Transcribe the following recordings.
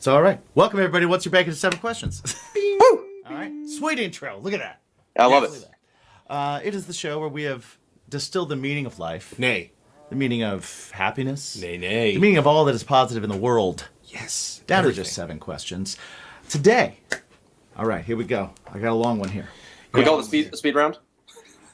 all right. Welcome, everybody. What's your bacon to 7 questions? Woo! All right. Sweet intro. Look at that. I love it. It is the show where we have distilled the meaning of life. Nay. The meaning of happiness. Nay, nay. The meaning of all that is positive in the world. Yes. Down to just 7 questions. Today. All right, here we go. I got a long one here. Can we call it the speed round?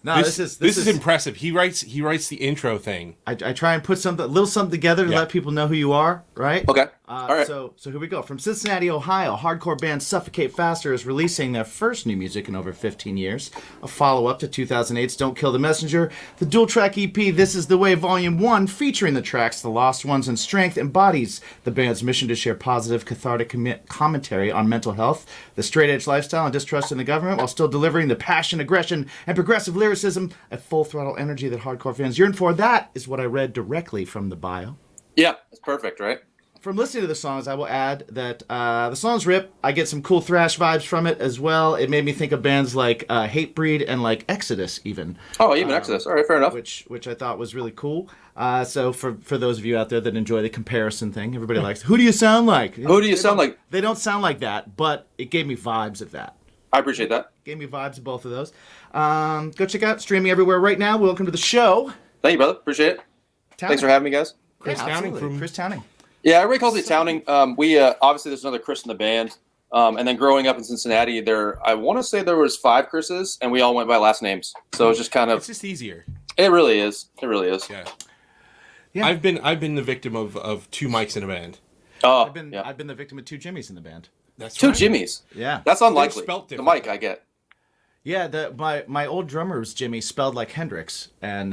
No, This is impressive. He writes the intro thing. I try and put a little something together to let people know who you are, right? Okay. All right. So here we go. From Cincinnati, Ohio, hardcore band Suffocate Faster is releasing their first new music in over 15 years. A follow-up to 2008's Don't Kill the Messenger. The dual-track EP This Is the Way Volume 1, featuring the tracks The Lost Ones and Strength, embodies the band's mission to share positive, cathartic commentary on mental health, the straight-edge lifestyle, and distrust in the government, while still delivering the passion, aggression, and progressive lyricism, a full-throttle energy that hardcore fans yearn for. That is what I read directly from the bio. Yeah, it's perfect, right? From listening to the songs, I will add that the songs rip. I get some cool thrash vibes from it as well. It made me think of bands like Hatebreed and like Exodus, even. Oh, even Exodus. All right, fair enough. Which I thought was really cool. So for those of you out there that enjoy the comparison thing, everybody likes, who do you sound like? Who do you sound like? They don't sound like that, but it gave me vibes of that. I appreciate that. Gave me vibes of both of those. Go check out streaming everywhere right now. Welcome to the show. Thank you, brother. Appreciate it. Towning. Thanks for having me, guys. Chris Towning from Chris Towning. Yeah, everybody calls me Towning. We obviously there's another Chris in the band, and then growing up in Cincinnati, I want to say there was 5 Chris's, and we all went by last names. So it's just kind of. It's just easier. It really is. It really is. Yeah. I've been the victim of 2 mics in a band. Oh, I've been the victim of 2 Jimmys in the band. That's 2 right. Jimmys. Yeah. That's unlikely. spelt The different. mic I get. Yeah, my old drummer's Jimmy spelled like Hendrix, and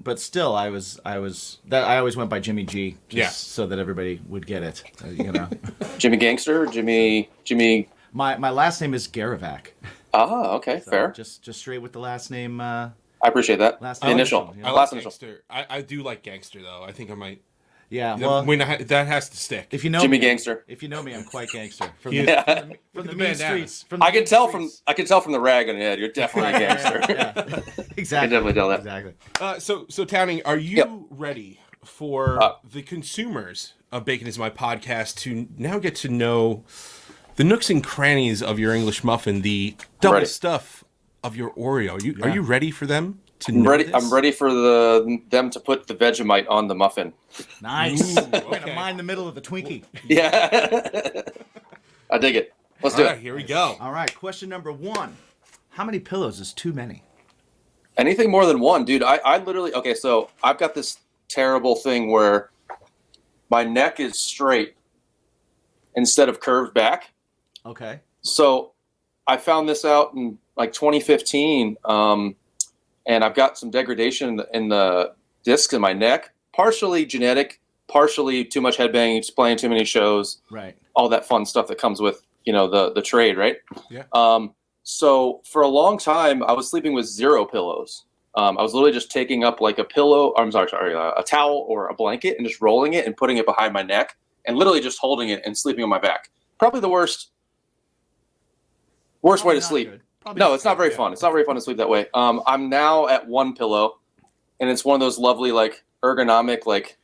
but still I always went by Jimmy G, just so that everybody would get it, you know. Jimmy Gangster, Jimmy. My last name is Garavac. Ah, okay, So fair. Just straight with the last name. I appreciate that. Last The initial. name, I Last like initial. gangster. I do like gangster though. I think I might. Yeah, well, That has to stick. if you know Jimmy me, Gangster. If you know me, I'm quite gangster. From Yeah. the the mean bandanas. streets. From the I can mean tell streets. from the rag on your head. You're definitely a gangster. Yeah. Exactly. I can definitely tell that. Exactly. So Towning, are you Yep. ready for the consumers of Bacon Is My Podcast to now get to know the nooks and crannies of your English muffin, the double ready. stuff of your Oreo? Are you ready for them to know I'm ready. this? I'm ready for them to put the Vegemite on the muffin. Nice. Ooh, We're okay. gonna mine the middle of the Twinkie. Yeah, I dig it. Let's do All right, it. here we go. All right. Question number 1: how many pillows is too many? Anything more than one, dude. I literally. Okay, so I've got this terrible thing where my neck is straight instead of curved back. Okay. So I found this out in like 2015, and I've got some degradation in the discs in my neck, partially genetic, partially too much headbanging, just playing too many shows, Right. all that fun stuff that comes with, the trade, right? Yeah. So for a long time, I was sleeping with 0 pillows. I was literally just taking up like a pillow, a towel or a blanket and just rolling it and putting it behind my neck and literally just holding it and sleeping on my back. Probably the worst way to not sleep. good. No, it's not very fun. It's not very fun to sleep that way. I'm now at 1 pillow, and it's one of those lovely, like, ergonomic, like,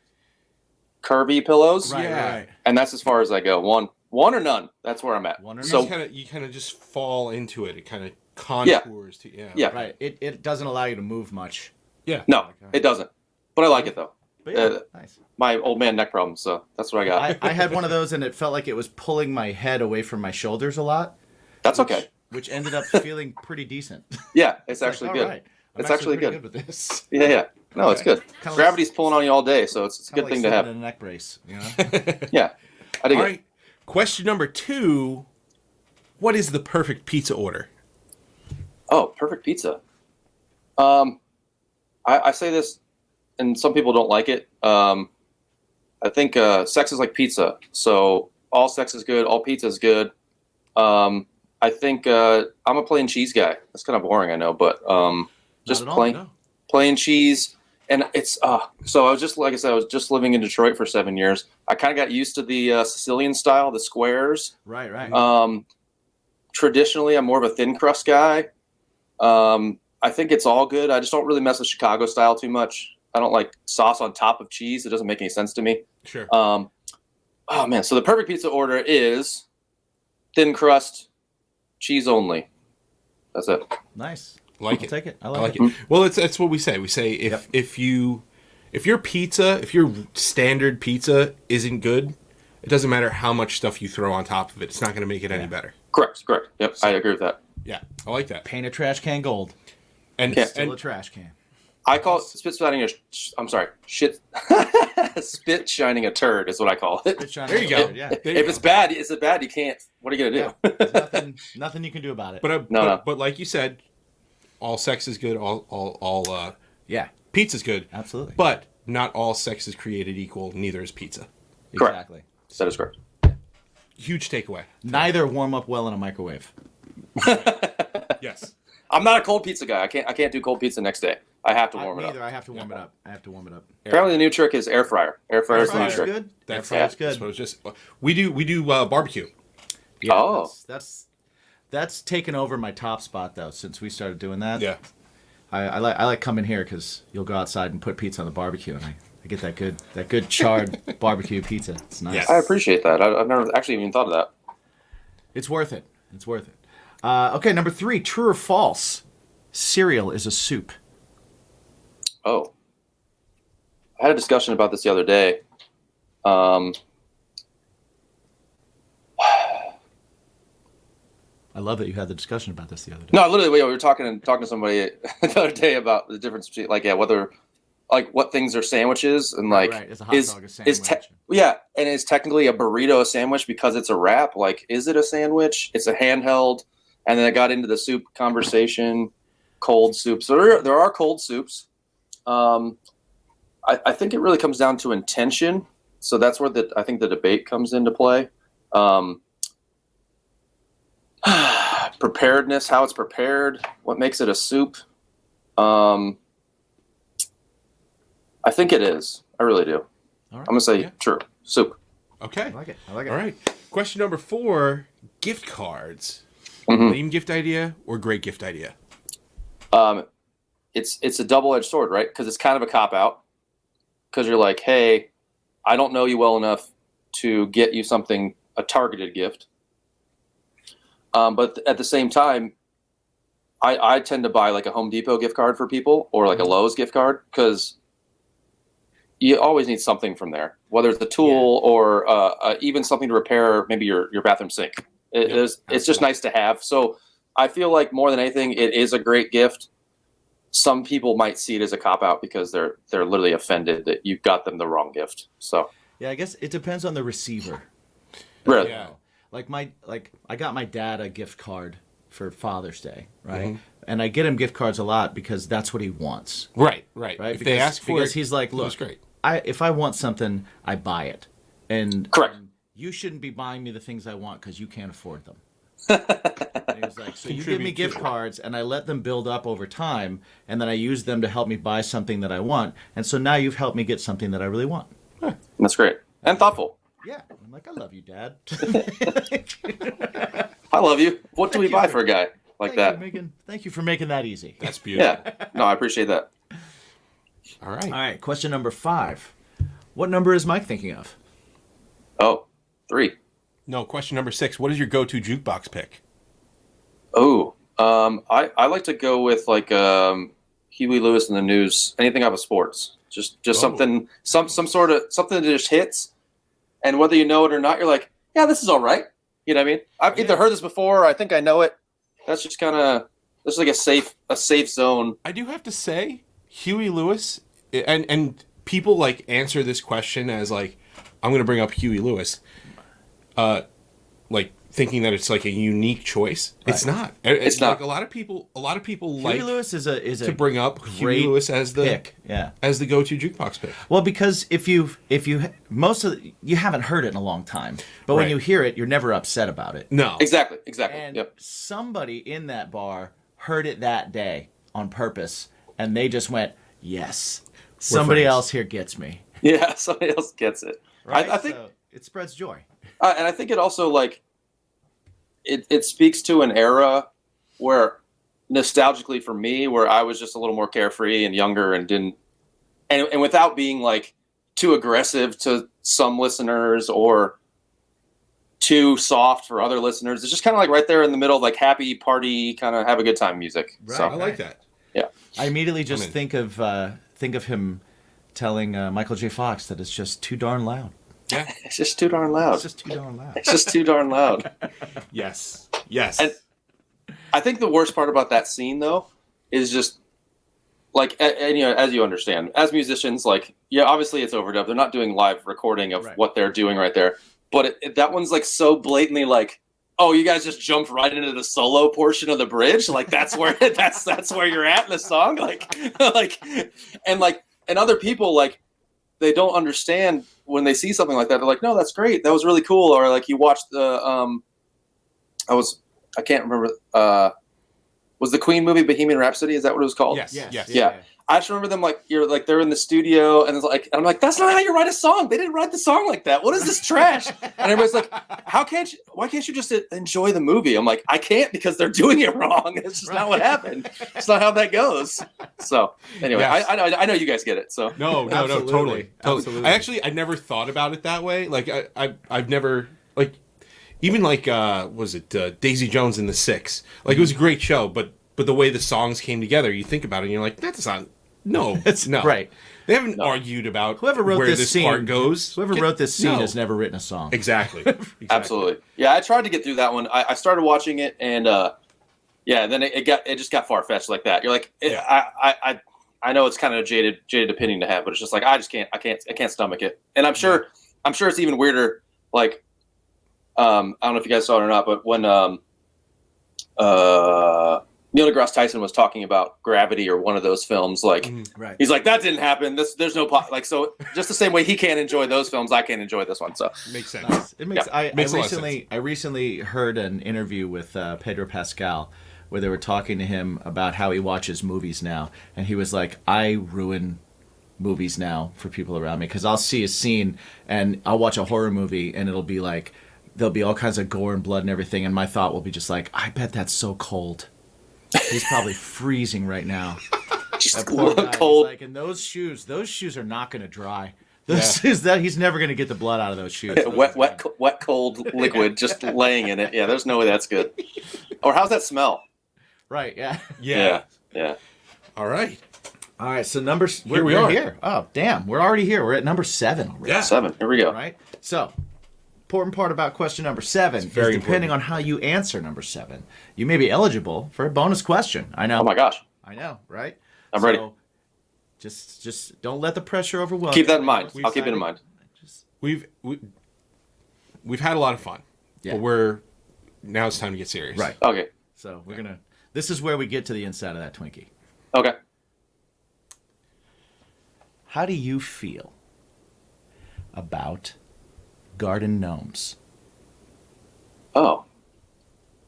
curvy pillows. Right. Yeah. Right. And that's as far as I go. One or none. That's where I'm at. One or So You kind of just fall into it. It kind of contours to yeah. Right. It doesn't allow you to move much. Yeah. No, it doesn't. But I like it though. But yeah, nice. My old man neck problem, so that's what I got. I had one of those, and it felt like it was pulling my head away from my shoulders a lot. That's okay. Which ended up feeling pretty decent. Yeah, it's Like, actually all good. right, I'm It's actually pretty good. with this. Yeah. No, it's good. Kinda Gravity's pulling on you all day, so it's a Kinda good like thing to sitting have. in a neck brace. You know. Yeah, I dig All it. right. Question number 2: what is the perfect pizza order? Oh, perfect pizza. I say this, and some people don't like it. I think sex is like pizza. So all sex is good, all pizza is good. I think I'm a plain cheese guy. That's kind of boring, I know, but just at all, plain no. plain cheese. And it's so I was just like I said, I was just living in Detroit for 7 years. I kind of got used to the Sicilian style, the squares. Right. Traditionally, I'm more of a thin crust guy. I think it's all good. I just don't really mess with Chicago style too much. I don't like sauce on top of cheese. It doesn't make any sense to me. Sure. Oh man, so the perfect pizza order is thin crust, cheese only. That's it. Nice. Like I'll it. take it. I I like like it. Well, that's what we say. We say if your standard pizza isn't good, it doesn't matter how much stuff you throw on top of it. It's not going to make it any better. Correct. Yep, I agree with that. Yeah, I like that. Paint a trash can gold. And Still a trash can. I call it spit shining a turd is what I call it. There you go. Yeah. If it's bad, it's bad. You can't. What are you gonna do? There's nothing you can do about it. But like you said, all sex is good. All pizza's good. Absolutely. But not all sex is created equal. Neither is pizza. Correct. Exactly. That is correct. Huge takeaway. Neither warm up well in a microwave. Yes. I'm not a cold pizza guy. I can't do cold pizza next day. I have to warm it up. Neither. I have to warm it up. Apparently, the new trick is air fryer. Air fryer is the new Fryer's trick. good. That's Fryer's That's good. what it was just. We do barbecue. Yeah, Oh. that's taken over my top spot though since we started doing that. Yeah. I like coming here because you'll go outside and put pizza on the barbecue, and I get that good charred barbecue pizza. It's nice. Yes. I appreciate that. I've never actually even thought of that. It's worth it. Okay, number 3, true or false? Cereal is a soup. Oh, I had a discussion about this the other day. I love that you had the discussion about this the other day. No, literally, we were talking to somebody the other day about the difference between whether what things are sandwiches and Right. Is a hot dog a sandwich? And is technically a burrito a sandwich because it's a wrap? Like, is it a sandwich? It's a handheld. And then I got into the soup conversation, cold soups. So there are cold soups. I think it really comes down to intention. So that's where I think the debate comes into play. Preparedness, how it's prepared, what makes it a soup. I think it is. I really do. All right. I'm gonna say true. Soup. Okay. I like it. All right. Question number 4: gift cards. Mhm. Lame gift idea or great gift idea? It's a double-edged sword, right? Because it's kind of a cop-out. Because you're like, hey, I don't know you well enough to get you a targeted gift. But at the same time, I tend to buy like a Home Depot gift card for people or like a Lowe's gift card because you always need something from there, whether it's a tool or even something to repair maybe your bathroom sink. It's just nice to have. So I feel like more than anything, it is a great gift. Some people might see it as a cop-out because they're literally offended that you got them the wrong gift. So Yeah, I guess it depends on the receiver. really, Yeah. I got my dad a gift card for Father's Day, right? Mm-hmm. And I get him gift cards a lot because that's what he wants, Right. right? If they ask for because it, he's like, that's look, great. if I want something, I buy it, and Correct. you shouldn't be buying me the things I want because you can't afford them. And he was like, so you give me Contribute gift to it. cards, and I let them build up over time, and then I use them to help me buy something that I want, and so now you've helped me get something that I really want. that's great and thoughtful. Yeah, I'm like, I love you, Dad. I love you. What do we Thank you buy for- for a guy like that? Thank you for making that easy. That's beautiful. Yeah. No, I appreciate that. All right. All right, question number 5. What number is Mike thinking of? Oh, 3. No, question number 6. What is your go-to jukebox pick? Oh, I like to go with Huey Lewis in the News. Anything out of sports, just something, some sort of something that just hits, and whether you know it or not, you're like, yeah, this is all right. You know what I mean? I've either heard this before, or I think I know it. That's just kind of this is like a safe zone. I do have to say, Huey Lewis, and people like answer this question as like, I'm going to bring up Huey Lewis, like thinking that it's like a unique choice. Right. It's not. It's not. Like a lot of people Huey like Lewis is a to bring up Huey great Lewis as the pick. Yeah. as the go-to jukebox pick. Well, because if you you haven't heard it in a long time, but when Right. you hear it, you're never upset about it. No, Exactly. And Yep. somebody in that bar heard it that day on purpose, and they just went, "Yes, somebody friends." else here gets me." Yeah, somebody else gets it. Right? I think, So it spreads joy. and I think it also like it speaks to an era where nostalgically for me, where I was just a little more carefree and younger and didn't, and without being like too aggressive to some listeners or too soft for other listeners. It's just kind of like right there in the middle, like happy party, kind of have a good time music. Right, so I like that. Yeah. I immediately just think of him telling Michael J. Fox that it's just too darn loud. Yeah. It's just too darn loud. It's just too darn loud. It's just too darn loud. Yes. Yes. And I think the worst part about that scene, though, is just like, and, you know, as you understand, as musicians, like, yeah, obviously it's overdubbed. They're not doing live recording of what they're doing right there. But that one's like so blatantly like, oh, you guys just jumped right into the solo portion of the bridge. Like that's where that's where you're at in the song. And other people, like, they don't understand when they see something like that. They're like, no, that's great. That was really cool. Or like you watched the I can't remember. Was the Queen movie Bohemian Rhapsody? Is that what it was called? Yes. Yeah. I just remember them like they're in the studio and it's like, and I'm like, that's not how you write a song. They didn't write the song like that. What is this trash? And everybody's like, why can't you just enjoy the movie? I'm like, I can't because they're doing it wrong. It's just not what happened. It's not how that goes. So anyway, Yes. I know you guys get it. So No, totally. Absolutely. I never thought about it that way. Like I've never like, even like was it Daisy Jones and the Six? Like it was a great show, but the way the songs came together, you think about it and you're like, that's not. No, It's no. right. They haven't argued about Whoever wrote where this scene part goes. Whoever wrote this scene No. has never written a song. Exactly. absolutely. Yeah, I tried to get through that one. I started watching it and then it just got far fetched like that. You're like, I know it's kind of a jaded opinion to have, but it's just like I can't stomach it. And I'm sure it's even weirder. Like I don't know if you guys saw it or not, but when Neil deGrasse Tyson was talking about Gravity or one of those films, like Right. he's like, that didn't happen. There's no like, so just the same way he can't enjoy those films, I can't enjoy this one. So Makes sense. Nice. It makes. Yeah. Makes a lot of sense. I recently heard an interview with Pedro Pascal where they were talking to him about how he watches movies now, and he was like, "I ruin movies now for people around me because I'll see a scene and I'll watch a horror movie and it'll be like there'll be all kinds of gore and blood and everything, and my thought will be just like, I bet that's so cold. He's probably freezing right now." just That poor guy, cold. he's like, and those shoes are not going to dry. He's never going to get the blood out of those shoes. wet, cold liquid just laying in it. Yeah, there's no way that's good. Or how's that smell? Right, yeah. Yeah. Yeah. All right. All right, so Here we are. here. Oh, damn. We're already here. We're at number 7 already. Yeah. 7. Here we go. Right? So, important part about question number 7 is very depending on how you answer number 7, you may be eligible for a bonus question. I know. Oh my gosh. I know, right? I'm ready. Just don't let the pressure overwhelm. Keep that in mind. We've I'll keep it in decided- mind. We've had a lot of fun, Yeah. but now it's time to get serious. Right. Okay. So we're gonna. This is where we get to the inside of that Twinkie. Okay. How do you feel about garden gnomes? Oh.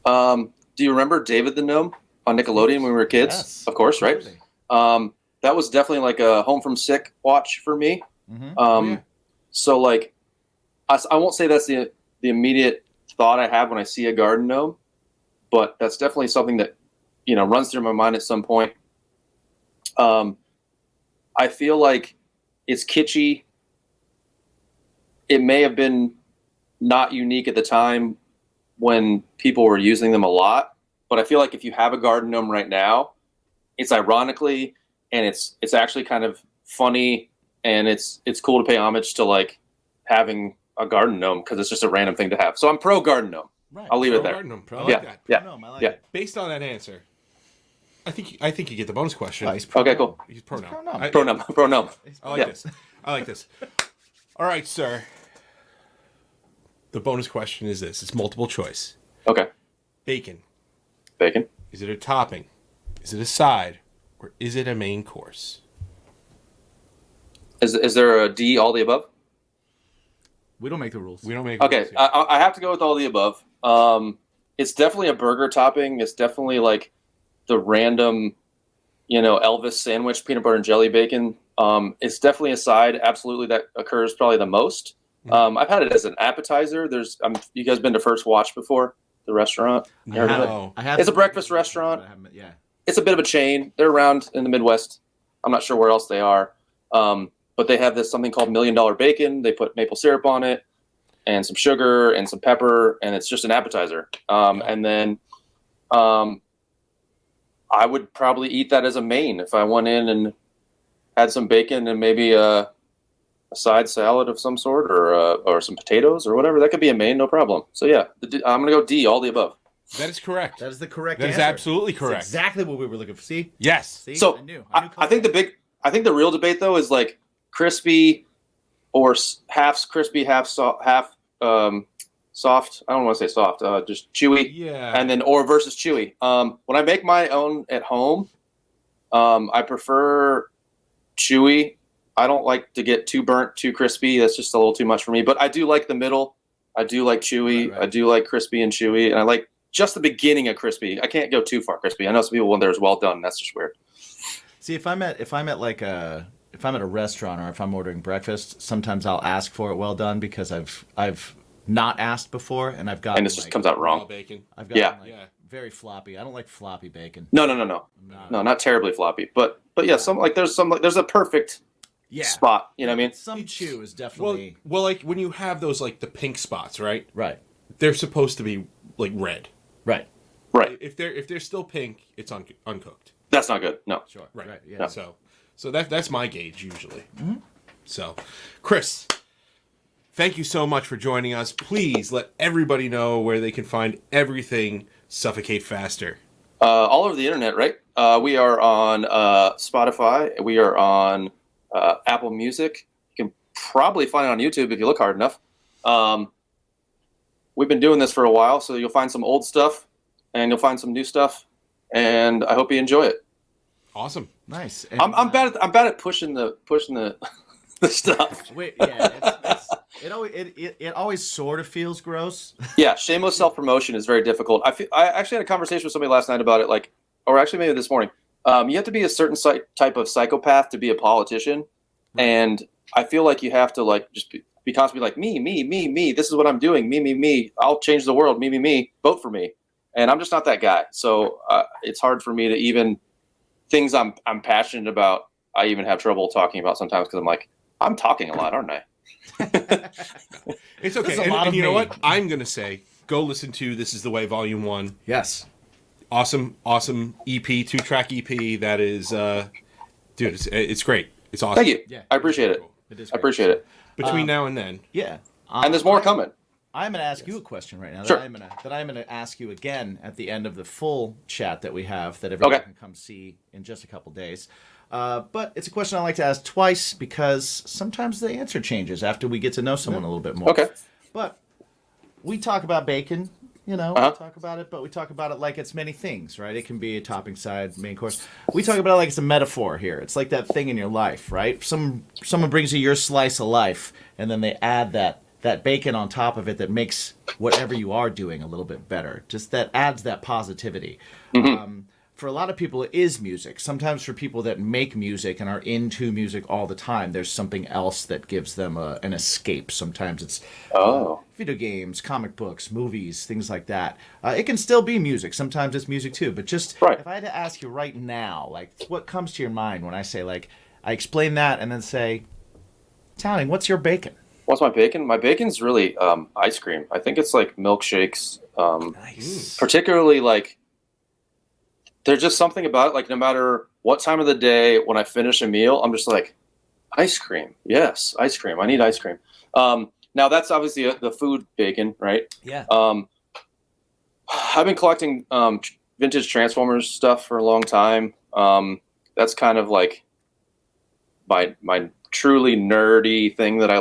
Do you remember David the Gnome on Nickelodeon when we were kids? Yes, Of course, right? absolutely. That was definitely like a Home from Sick watch for me. Mm-hmm. So like, I won't say that's the immediate thought I have when I see a garden gnome, but that's definitely something that, runs through my mind at some point. I feel like it's kitschy. It may have been not unique at the time when people were using them a lot, but I feel like if you have a garden gnome right now, it's ironically and it's actually kind of funny, and it's cool to pay homage to like having a garden gnome because it's just a random thing to have. So I'm pro garden gnome. Right. I'll leave it there. Garden gnome. I Pro- like Yeah. that. Yeah. Gnome, I like Yeah. it. Based on that answer, I think you get the bonus question. Oh, he's pro Okay, gnome. cool. He's pro He's now. pro gnome. Pro gnome. Pro gnome. I like Yeah. this. I like this. All right, sir. The bonus question is this. It's multiple choice. Okay. Bacon. Bacon. Is it a topping? Is it a side? Or is it a main course? Is there a D, all the above? We don't make the rules. We don't make Okay, rules here. I have to go with all the above. It's definitely a burger topping. It's definitely like the random, Elvis sandwich, peanut butter and jelly bacon. It's definitely a side. Absolutely, that occurs probably the most. I've had it as an appetizer. You guys been to First Watch before? The restaurant? You heard of it? No. It's a breakfast restaurant. Yeah. It's a bit of a chain. They're around in the Midwest. I'm not sure where else they are. But they have something called $1 Million Bacon. They put maple syrup on it. and some sugar and some pepper, and it's just an appetizer. And then I would probably eat that as a main if I went in and had some bacon and maybe a side salad of some sort, or some potatoes or whatever. That could be a main, no problem. So yeah, I'm gonna go D, all the above. That is correct. That is the correct That answer. is absolutely correct. That's exactly what we were looking for. See? Yes. See? So I think the real debate though is like crispy or half crispy, half soft. Soft. I don't want to say soft. Just chewy. Yeah. And then versus chewy. When I make my own at home, I prefer chewy. I don't like to get too burnt, too crispy. That's just a little too much for me. But I do like the middle. I do like chewy. Right. I do like crispy and chewy, and I like just the beginning of crispy. I can't go too far crispy. I know some people when there's well done. That's just weird. See, if I'm at a restaurant or if I'm ordering breakfast, sometimes I'll ask for it well done because I've not asked before and I've gotten And this just comes out Raw wrong. bacon. I've gotten Yeah. very floppy. I don't like floppy bacon. No, not terribly floppy. But yeah, there's a perfect spot. You know what I mean? Some chew is definitely Well, like when you have those like the pink spots, right? right. They're supposed to be like red. Right. Right. If they're still pink, it's uncooked. That's not good. No. Sure. Right. Yeah. No. So that's my gauge usually. Mm-hmm. So, Chris, thank you so much for joining us. Please let everybody know where they can find everything Suffocate Faster. All over the internet, right? We are on Spotify. We are on Apple Music. You can probably find it on YouTube if you look hard enough. We've been doing this for a while, so you'll find some old stuff and you'll find some new stuff, and I hope you enjoy it. Awesome. Nice. And, I'm bad at pushing the the stuff. Wait, yeah. It always sort of feels gross. Yeah, shameless self-promotion is very difficult. I actually had a conversation with somebody last night about it, or actually maybe this morning. You have to be a certain type of psychopath to be a politician, and I feel like you have to just be constantly like me. This is what I'm doing. Me. I'll change the world. Me. Vote for me. And I'm just not that guy. So it's hard for me to even things I'm passionate about. I even have trouble talking about sometimes because I'm like, I'm talking a lot, aren't I? It's okay. And you know what? I'm going to say, go listen to This Is the Way Volume 1. Yes. Awesome EP, 2-track EP. That is, dude, it's great. It's awesome. Thank you. Yeah. I appreciate it. It is I great. appreciate it. Between now and then. Yeah. And there's more coming. I'm going to ask you a question right now Sure. that I'm going to ask you again at the end of the full chat that we have that everyone can come see in just a couple days. But it's a question I like to ask twice because sometimes the answer changes after we get to know someone a little bit more. Okay. But we talk about bacon, we talk about it, but we talk about it like it's many things, right? It can be a topping side, main course. We talk about it like it's a metaphor here. It's like that thing in your life, right? Someone brings you your slice of life, and then they add that bacon on top of it that makes whatever you are doing a little bit better. Just that adds that positivity. Mm-hmm. For a lot of people, it is music. Sometimes for people that make music and are into music all the time, there's something else that gives them an escape. Sometimes it's video games, comic books, movies, things like that. It can still be music. Sometimes it's music too. But just if I had to ask you right now, like, what comes to your mind when I say, like, I explain that and then say, Towning, what's your bacon? What's my bacon? My bacon's really ice cream. I think it's like milkshakes. Nice. Particularly like, there's just something about it, like no matter what time of the day when I finish a meal, I'm just like, ice cream. Yes, ice cream. I need ice cream. Now that's obviously the food bacon, right? Yeah. I've been collecting vintage Transformers stuff for a long time. That's kind of like my truly nerdy thing that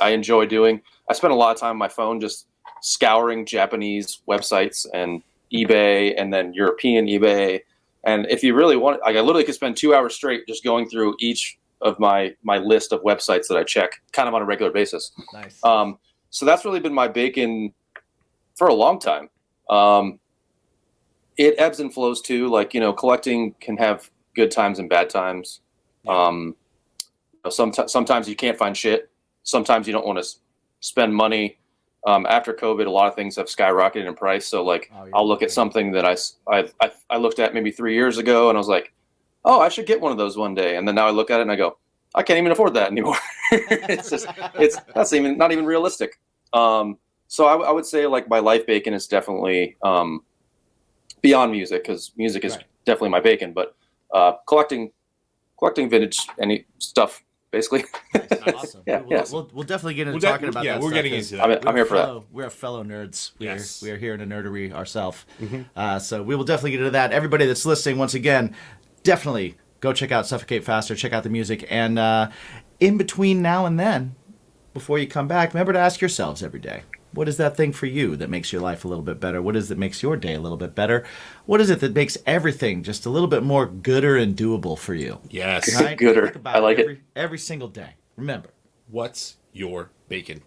I enjoy doing. I spend a lot of time on my phone just scouring Japanese websites and eBay and then European eBay. And if you really want, I literally could spend 2 hours straight just going through each of my list of websites that I check kind of on a regular basis. Nice. So that's really been my bacon for a long time. It ebbs and flows too. Like, collecting can have good times and bad times. Sometimes you can't find shit. Sometimes you don't want to spend money. After COVID, a lot of things have skyrocketed in price. So I'll look at something that I looked at maybe 3 years ago and I was like, oh, I should get one of those one day. And then now I look at it and I go, I can't even afford that anymore. That's not even realistic. So I would say like my life bacon is definitely beyond music, because music is definitely my bacon. But collecting vintage any stuff, basically. Awesome. We'll definitely get into talking about that. Yeah, we're stuff, getting into that. I'm here for that. We're fellow nerds. Yes. We are here in a nerdery ourselves. So we will definitely get into that. Everybody that's listening, once again, definitely go check out Suffocate Faster, check out the music. And in between now and then, before you come back, remember to ask yourselves every day, what is that thing for you that makes your life a little bit better? What is it that makes your day a little bit better? What is it that makes everything just a little bit more gooder and doable for you? Yes. Right? Gooder. Think about I like it. every single day. Remember. What's your bacon?